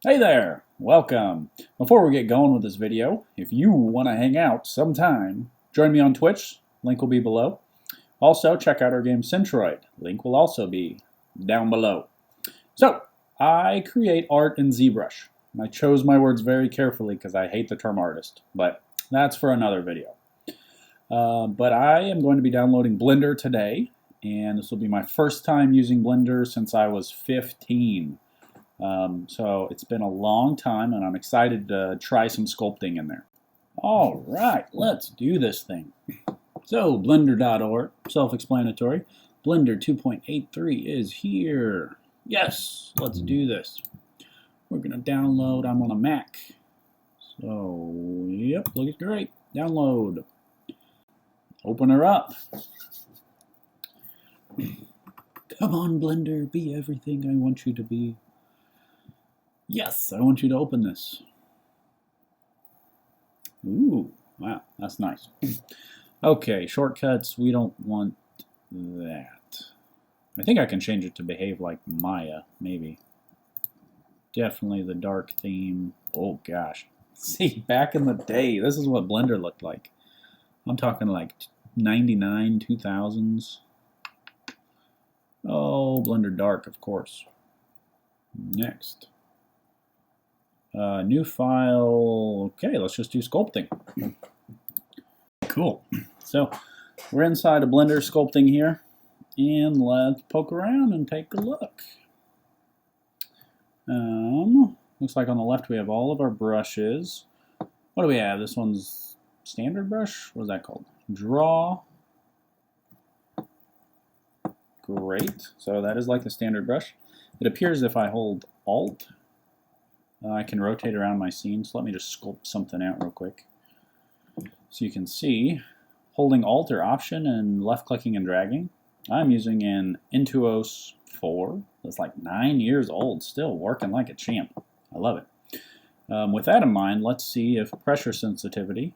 Hey there, welcome. Before we get going with this video, if you want to hang out sometime, join me on Twitch, link will be below. Also, check out our game Centroid, link will also be down below. So, I create art in Zbrush. I chose my words very carefully because I hate the term artist, but that's for another video. But I am going to be downloading Blender today, and this will be my first time using Blender since I was 15. So it's been a long time, and I'm excited to try some sculpting in there. All right, let's do this thing. So blender.org, self-explanatory. Blender 2.83 is here. Yes, let's do this. We're going to download. I'm on a Mac. So, yep, looks great. Download. Open her up. Come on, Blender, be everything I want you to be. Yes, I want you to open this. Ooh, wow, that's nice. Okay, shortcuts, we don't want that. I think I can change it to behave like Maya, maybe. Definitely the dark theme. Oh gosh. See, back in the day, this is what Blender looked like. I'm talking like 99, 2000s. Oh, Blender Dark, of course. Next. New file. Okay, let's just do sculpting. Cool. So we're inside of Blender sculpting here, and let's poke around and take a look. Looks like on the left we have all of our brushes. What do we have? This one's standard brush. What is that called? Draw. Great. So that is like the standard brush. It appears if I hold Alt, I can rotate around my scene. So let me just sculpt something out real quick. So you can see, holding Alt or Option and left-clicking and dragging, I'm using an Intuos 4. That's like 9 years old, still working like a champ. I love it. With that in mind, let's see if pressure sensitivity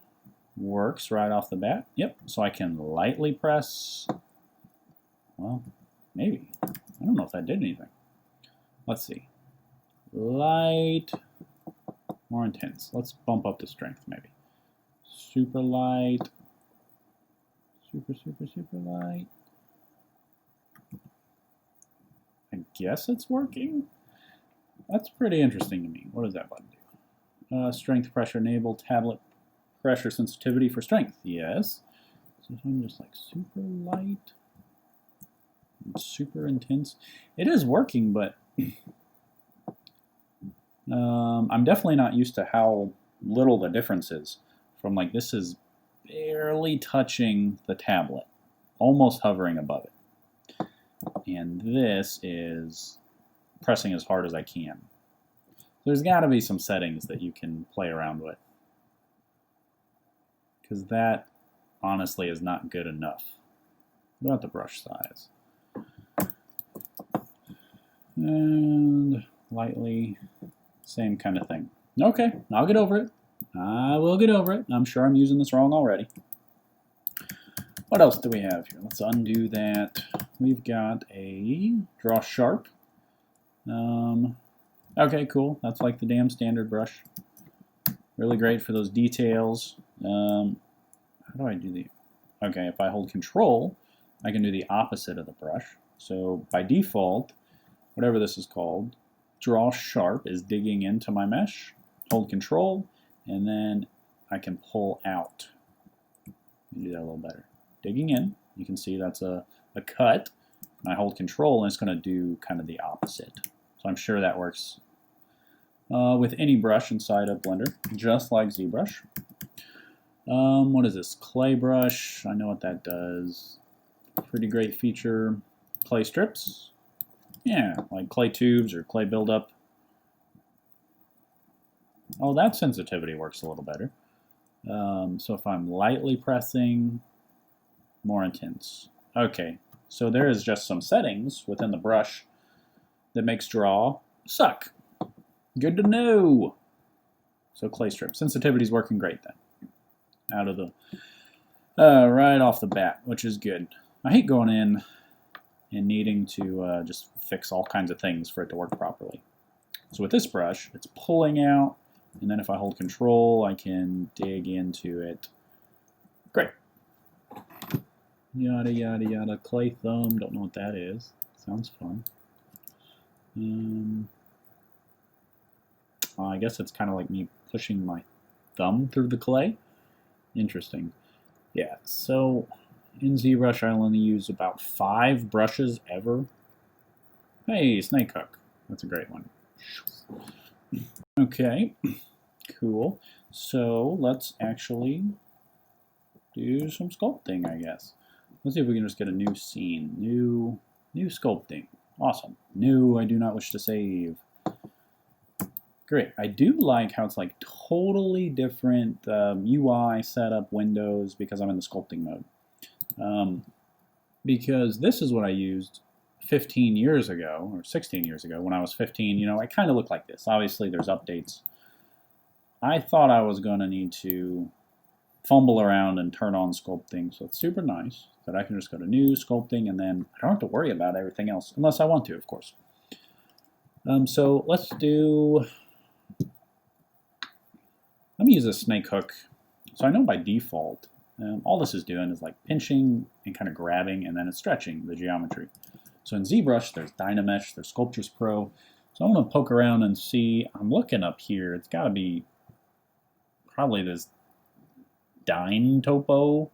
works right off the bat. Yep, so I can lightly press. Well, maybe. I don't know if that did anything. Let's see. Light, more intense. Let's bump up the strength maybe. Super light, super light. I guess it's working. That's pretty interesting to me. What does that button do? Strength pressure enable, tablet pressure sensitivity for strength. Yes. So I'm just like super light and super intense. It is working, but I'm definitely not used to how little the difference is. From like, this is barely touching the tablet, almost hovering above it. And this is pressing as hard as I can. There's got to be some settings that you can play around with, because that honestly is not good enough. What about the brush size? And lightly, same kind of thing. Okay, I'll get over it. I will get over it. I'm sure I'm using this wrong already. What else do we have here? Let's undo that. We've got a draw sharp. Okay, cool. That's like the damn standard brush. Really great for those details. How do I do the... Okay, if I hold control, I can do the opposite of the brush. So by default, whatever this is called, draw sharp is digging into my mesh. Hold control, and then I can pull out. Do that a little better. Digging in, you can see that's a cut. I hold control, and it's going to do kind of the opposite. So I'm sure that works with any brush inside of Blender, just like ZBrush. What is this? Clay brush. I know what that does. Pretty great feature. Clay strips. Yeah, like clay tubes or clay buildup. Oh, that sensitivity works a little better. So if I'm lightly pressing, more intense. Okay, so there is just some settings within the brush that makes draw suck. Good to know. So clay strip. Sensitivity's working great then. Out of the... right off the bat, which is good. I hate going in and needing to just fix all kinds of things for it to work properly. So with this brush, it's pulling out, and then if I hold control, I can dig into it. Great. Yada, yada, yada. Clay thumb. Don't know what that is. Sounds fun. I guess it's kind of like me pushing my thumb through the clay. Interesting. Yeah, so in ZBrush, I only use about 5 brushes ever. Hey, snake hook. That's a great one. Okay, cool. So let's actually do some sculpting, I guess. Let's see if we can just get a new scene. New sculpting. Awesome. New, I do not wish to save. Great. I do like how it's like totally different UI setup windows because I'm in the sculpting mode. Because this is what I used 15 years ago, or 16 years ago, when I was 15. You know, I kind of look like this. Obviously, there's updates. I thought I was going to need to fumble around and turn on sculpting, so it's super nice that I can just go to new sculpting, and then I don't have to worry about everything else, unless I want to, of course. So let's do... Let me use a snake hook. So I know by default, all this is doing is like pinching and kind of grabbing, and then it's stretching the geometry. So in ZBrush, there's Dynamesh, there's Sculptris Pro. So I'm going to poke around and see. I'm looking up here. It's got to be probably this Dyne topo.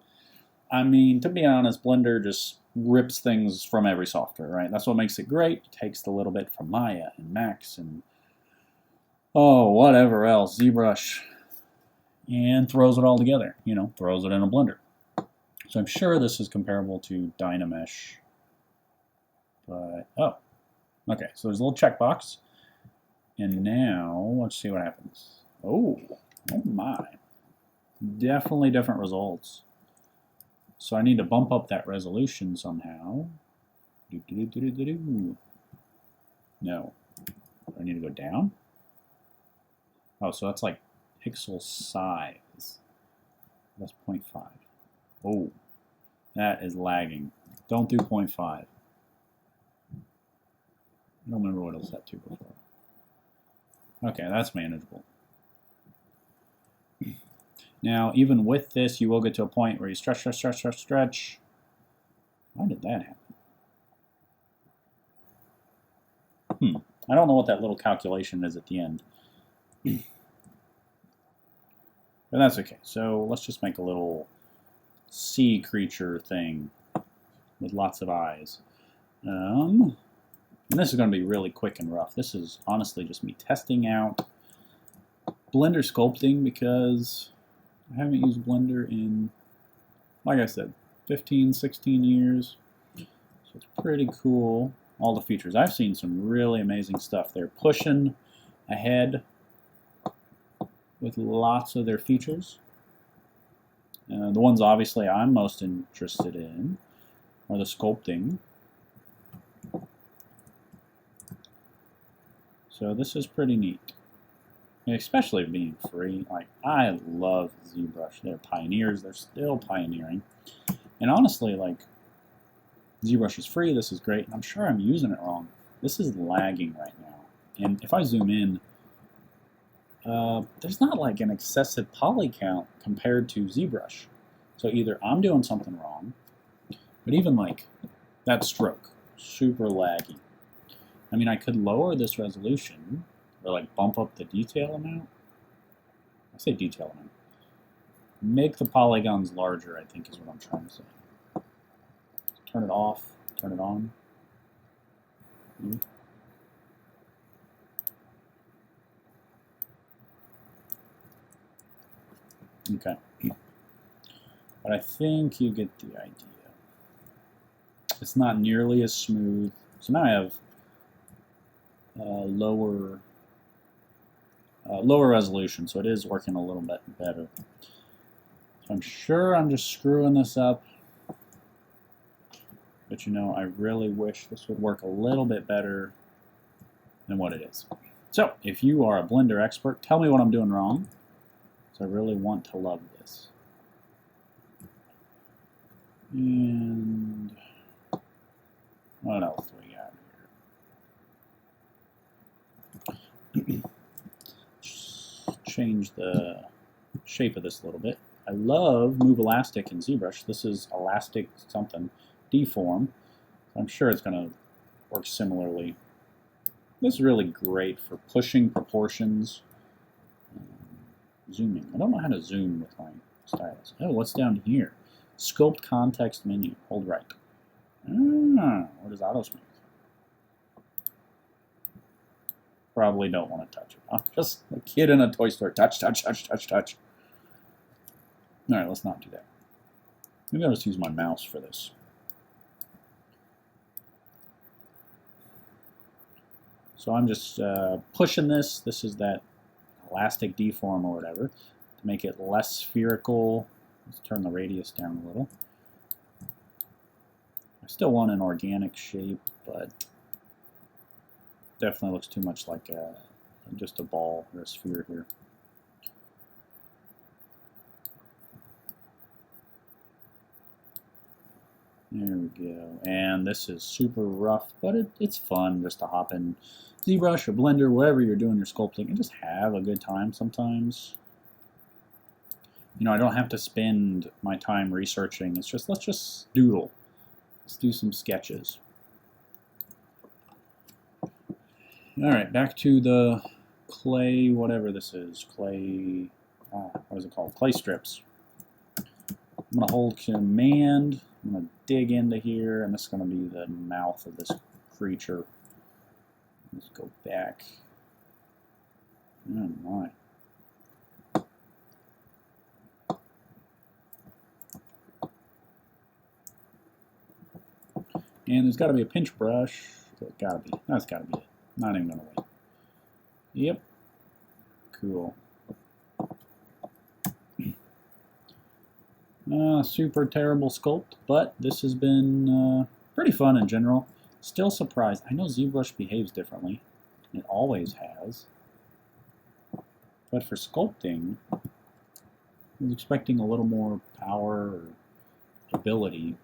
I mean, to be honest, Blender just rips things from every software, right? That's what makes it great. It takes a little bit from Maya and Max and whatever else, ZBrush, and throws it all together, you know, throws it in a blender. So I'm sure this is comparable to Dynamesh. But, okay, so there's a little checkbox. And now, let's see what happens. Oh my. Definitely different results. So I need to bump up that resolution somehow. No. Do I need to go down? Oh, so that's like pixel size. That's 0.5. Oh, that is lagging. Don't do 0.5. I don't remember what it was set to before. Okay, that's manageable. Now, even with this, you will get to a point where you stretch. Why did that happen? I don't know what that little calculation is at the end. But that's okay. So let's just make a little sea creature thing with lots of eyes. And this is going to be really quick and rough. This is honestly just me testing out Blender sculpting because I haven't used Blender in, like I said, 15, 16 years. So it's pretty cool. All the features. I've seen some really amazing stuff. They're pushing ahead with lots of their features. The ones obviously I'm most interested in are the sculpting. So this is pretty neat. Especially being free. Like, I love ZBrush. They're pioneers. They're still pioneering. And honestly, like, ZBrush is free. This is great. I'm sure I'm using it wrong. This is lagging right now. And if I zoom in, there's not like an excessive poly count compared to ZBrush. So either I'm doing something wrong, but even like that stroke, super laggy. I mean, I could lower this resolution or like bump up the detail amount. I say detail amount. Make the polygons larger, I think is what I'm trying to say. Turn it off, turn it on. Okay. But I think you get the idea. It's not nearly as smooth. So now I have lower resolution, so it is working a little bit better. So I'm sure I'm just screwing this up. But you know, I really wish this would work a little bit better than what it is. So if you are a Blender expert, tell me what I'm doing wrong. So I really want to love this. And what else do we got change the shape of this a little bit. I love Move Elastic in ZBrush. This is Elastic something, Deform. I'm sure it's going to work similarly. This is really great for pushing proportions, zooming. I don't know how to zoom with my stylus. Oh, what's down here? Sculpt context menu. Hold right. What is auto smooth? Probably don't want to touch it. I'm just a kid in a toy store. Touch, touch, touch, touch, touch. All right, let's not do that. Maybe I'll just use my mouse for this. So I'm just pushing this. This is that elastic deform or whatever to make it less spherical. Let's turn the radius down a little. I still want an organic shape, but definitely looks too much like just a ball or a sphere here. There we go. And this is super rough, but it's fun just to hop in ZBrush or Blender, wherever you're doing your sculpting, and just have a good time sometimes. You know, I don't have to spend my time researching. It's just, let's just doodle. Let's do some sketches. All right, back to the clay, whatever this is. Clay, what is it called? Clay strips. I'm going to hold Command. I'm going to dig into here, and this is going to be the mouth of this creature. Let's go back. Oh my. And there's got to be a pinch brush. Gotta be. That's got to be it. Not even going to wait. Yep. Cool. Super terrible sculpt, but this has been pretty fun in general. Still surprised. I know ZBrush behaves differently. It always has. But for sculpting, I was expecting a little more power or ability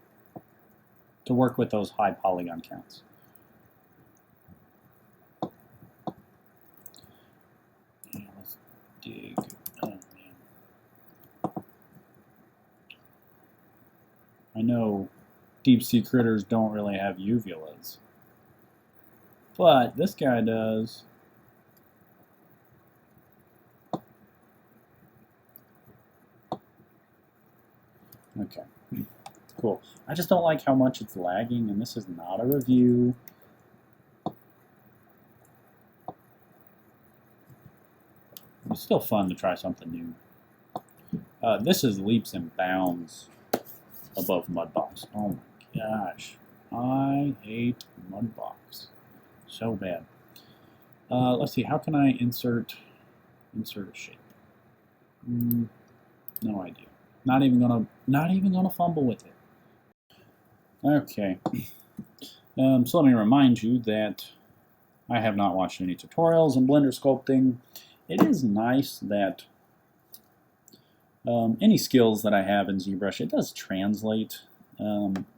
to work with those high polygon counts. Yeah, let's dig. Oh, man. I know deep sea critters don't really have uvulas, but this guy does. Okay, cool. I just don't like how much it's lagging, and this is not a review. It's still fun to try something new. This is leaps and bounds above Mudbox. Oh my gosh. I hate Mudbox. So bad. Let's see, how can I insert a shape? No idea. Not even gonna fumble with it. Okay. So let me remind you that I have not watched any tutorials in Blender sculpting. It is nice that any skills that I have in ZBrush, it does translate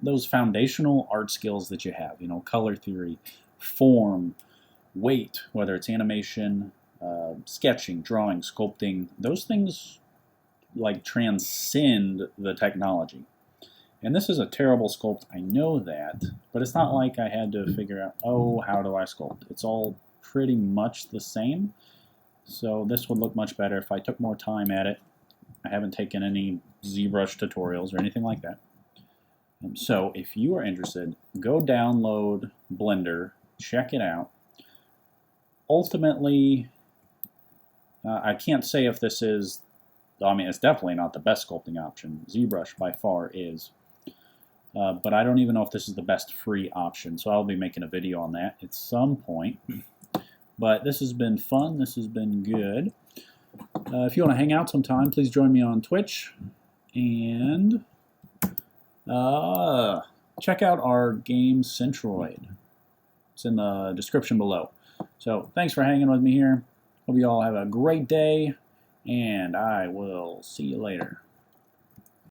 those foundational art skills that you have, you know, color theory, form, weight, whether it's animation, sketching, drawing, sculpting, those things like transcend the technology. And this is a terrible sculpt, I know that, but it's not like I had to figure out, oh, how do I sculpt? It's all pretty much the same. So this would look much better if I took more time at it. I haven't taken any ZBrush tutorials or anything like that. So if you are interested, go download Blender, check it out. Ultimately, I can't say if this is, I mean, it's definitely not the best sculpting option. ZBrush by far is. But I don't even know if this is the best free option, so I'll be making a video on that at some point. But this has been fun. This has been good. If you want to hang out sometime, please join me on Twitch. And check out our game Centroid. It's in the description below. So thanks for hanging with me here. Hope you all have a great day, and I will see you later.